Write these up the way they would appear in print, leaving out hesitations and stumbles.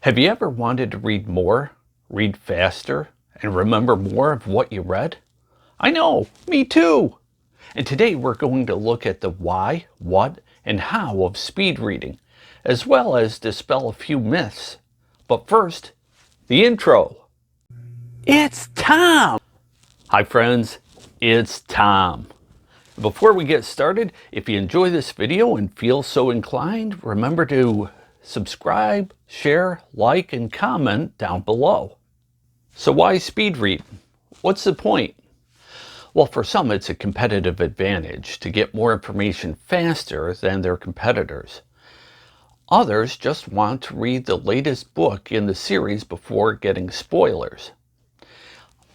Have you ever wanted to read more, read faster, and remember more of what you read? I know, me too! And today we're going to look at the why, what, and how of speed reading, as well as dispel a few myths. But first, the intro. It's Tom! Hi friends, it's Tom. Before we get started, if you enjoy this video and feel so inclined, remember to subscribe, share, like, and comment down below. So why speed read? What's the point? Well, for some it's a competitive advantage to get more information faster than their competitors. Others just want to read the latest book in the series before getting spoilers.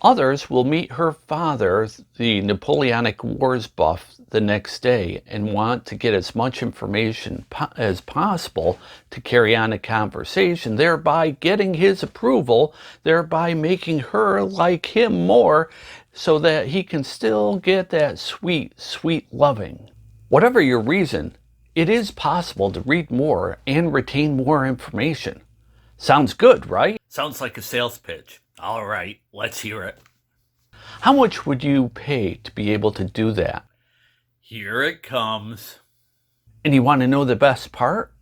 Others will meet her father, the Napoleonic Wars buff, the next day and want to get as much information as possible to carry on a conversation, thereby getting his approval, thereby making her like him more so that he can still get that sweet, sweet loving. Whatever your reason, it is possible to read more and retain more information. Sounds good, right? Sounds like a sales pitch. All right, let's hear it. How much would you pay to be able to do that? Here it comes. And you want to know the best part?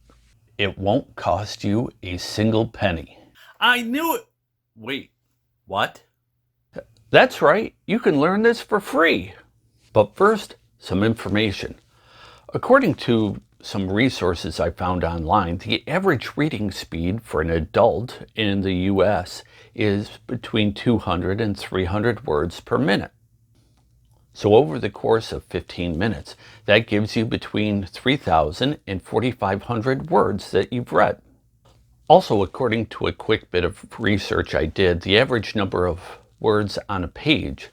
It won't cost you a single penny. I knew it. Wait, what? That's right, you can learn this for free. But first, some information. According to some resources I found online, the average reading speed for an adult in the US is between 200 and 300 words per minute. So over the course of 15 minutes, that gives you between 3,000 and 4,500 words that you've read. Also, according to a quick bit of research I did, the average number of words on a page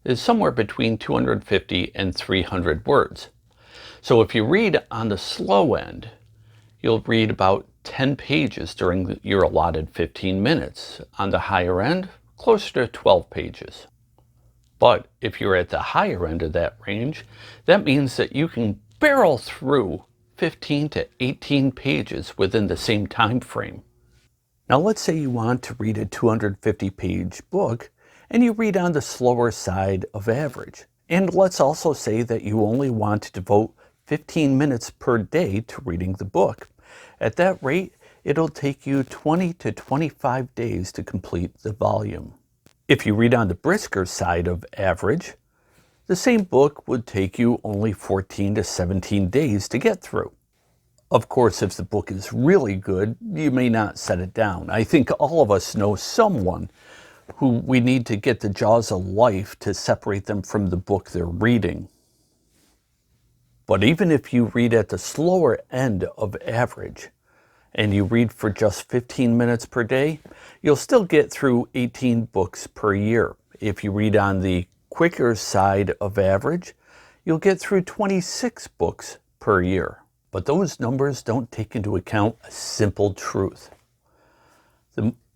is somewhere between 250 and 300 words. So if you read on the slow end, you'll read about 10 pages during your allotted 15 minutes. On the higher end, closer to 12 pages. But if you're at the higher end of that range, that means that you can barrel through 15 to 18 pages within the same time frame. Now let's say you want to read a 250-page book and you read on the slower side of average. And let's also say that you only want to devote 15 minutes per day to reading the book. At that rate, it'll take you 20 to 25 days to complete the volume. If you read on the brisker side of average, the same book would take you only 14 to 17 days to get through. Of course, if the book is really good, you may not set it down. I think all of us know someone who we need to get the jaws of life to separate them from the book they're reading. But even if you read at the slower end of average, and you read for just 15 minutes per day, you'll still get through 18 books per year. If you read on the quicker side of average, you'll get through 26 books per year. But those numbers don't take into account a simple truth.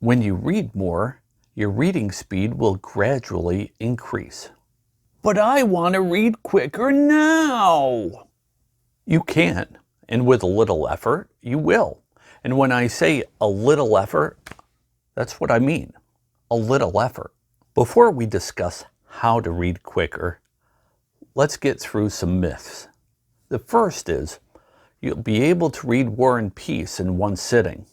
When you read more, your reading speed will gradually increase. But I want to read quicker now! You can, and with a little effort, you will. And when I say a little effort, that's what I mean, a little effort. Before we discuss how to read quicker, let's get through some myths. The first is, you'll be able to read War and Peace in one sitting.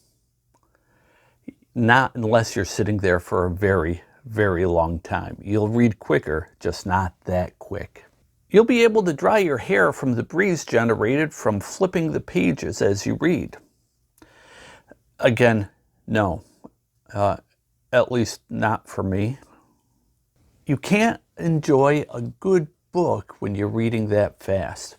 Not unless you're sitting there for a very, very long time. You'll read quicker, just not that quick. You'll be able to dry your hair from the breeze generated from flipping the pages as you read. Again, no, at least not for me. You can't enjoy a good book when you're reading that fast.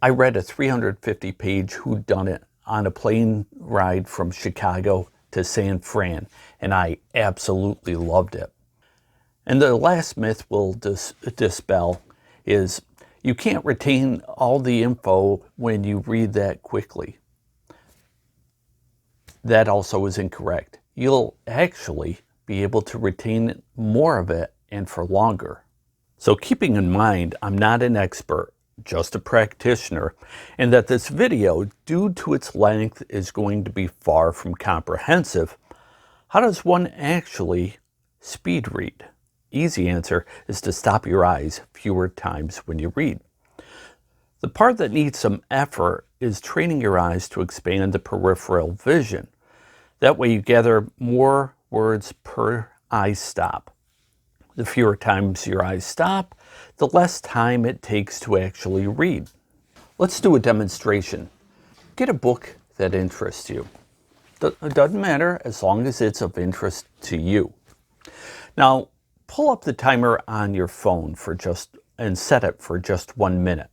I read a 350-page whodunit on a plane ride from Chicago to San Fran, and I absolutely loved it. And the last myth we'll dispel is you can't retain all the info when you read that quickly. That also is incorrect. You'll actually be able to retain more of it and for longer. So keeping in mind, I'm not an expert, just a practitioner, and that this video, due to its length, is going to be far from comprehensive, how does one actually speed read? Easy answer is to stop your eyes fewer times when you read. The part that needs some effort is training your eyes to expand the peripheral vision. That way you gather more words per eye stop. The fewer times your eyes stop, the less time it takes to actually read. Let's do a demonstration. Get a book that interests you. It doesn't matter as long as it's of interest to you. Now, pull up the timer on your phone and set it for just 1 minute.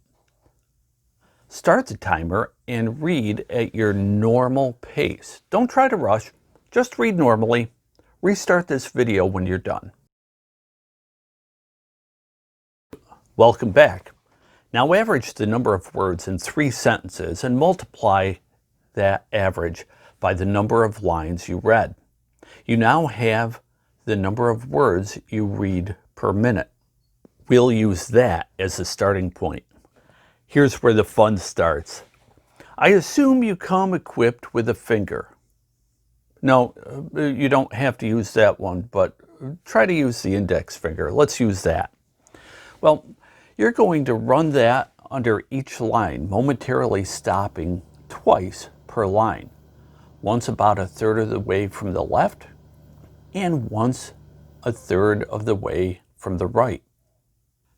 Start the timer and read at your normal pace. Don't try to rush, just read normally. Restart this video when you're done. Welcome back. Now average the number of words in 3 sentences and multiply that average by the number of lines you read. You now have the number of words you read per minute. We'll use that as a starting point. Here's where the fun starts. I assume you come equipped with a finger. No, you don't have to use that one, but try to use the index finger. Let's use that. Well, you're going to run that under each line, momentarily stopping twice per line. Once about 1/3 of the way from the left, and once 1/3 of the way from the right.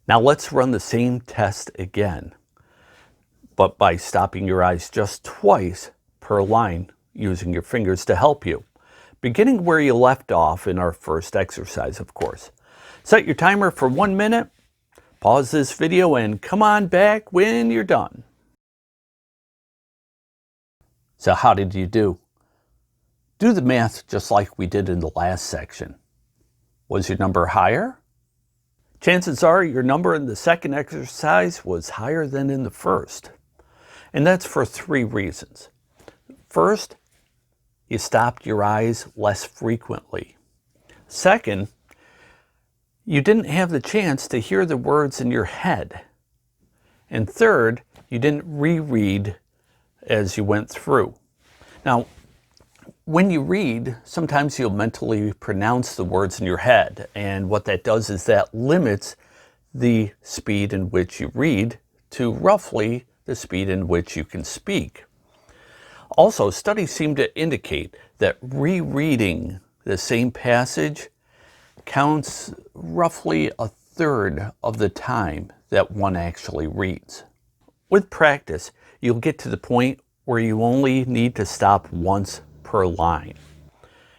Now let's run the same test again, but by stopping your eyes just twice per line using your fingers to help you. Beginning where you left off in our first exercise, of course. Set your timer for 1 minute, pause this video, and come on back when you're done. So how did you do? Do the math just like we did in the last section. Was your number higher? Chances are your number in the second exercise was higher than in the first. And that's for 3 reasons. First, you stopped your eyes less frequently. Second, you didn't have the chance to hear the words in your head. And third, you didn't reread as you went through. Now, when you read, sometimes you'll mentally pronounce the words in your head, and what that does is that limits the speed in which you read to roughly the speed in which you can speak. Also, studies seem to indicate that rereading the same passage counts roughly 1/3 of the time that one actually reads. With practice, you'll get to the point where you only need to stop once per line.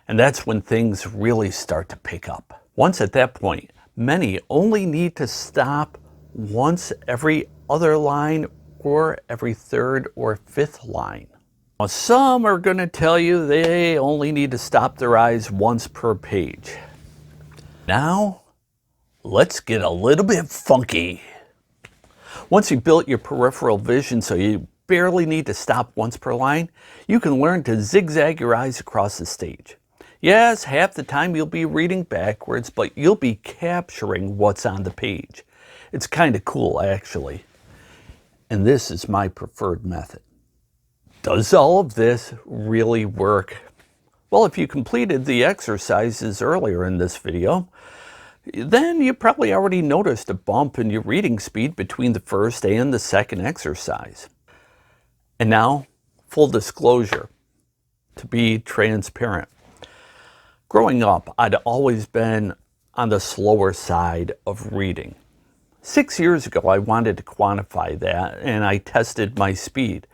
And that's when things really start to pick up. Once at that point, many only need to stop once every other line or every 3rd or 5th line. Now, some are going to tell you they only need to stop their eyes once per page. Now, let's get a little bit funky. Once you've built your peripheral vision so you barely need to stop once per line, you can learn to zigzag your eyes across the stage. Yes, half the time you'll be reading backwards, but you'll be capturing what's on the page. It's kind of cool, actually. And this is my preferred method. Does all of this really work? Well, if you completed the exercises earlier in this video, then you probably already noticed a bump in your reading speed between the first and the second exercise. And now, full disclosure, to be transparent. Growing up, I'd always been on the slower side of reading. 6 years ago, I wanted to quantify that, and I tested my speed.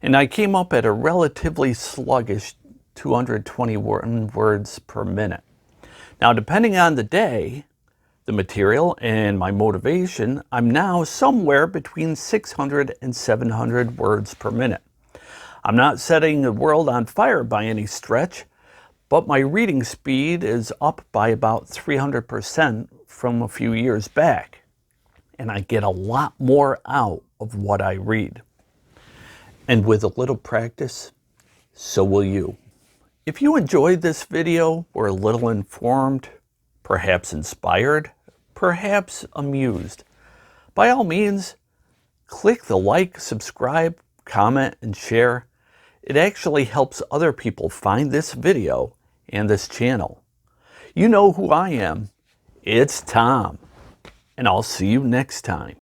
And I came up at a relatively sluggish 221 words per minute. Now, depending on the day, the material, and my motivation, I'm now somewhere between 600 and 700 words per minute. I'm not setting the world on fire by any stretch, but my reading speed is up by about 300% from a few years back, and I get a lot more out of what I read. And with a little practice, so will you. If you enjoyed this video, were a little informed, perhaps inspired, perhaps amused, by all means, click the like, subscribe, comment, and share. It actually helps other people find this video and this channel. You know who I am. It's Tom, and I'll see you next time.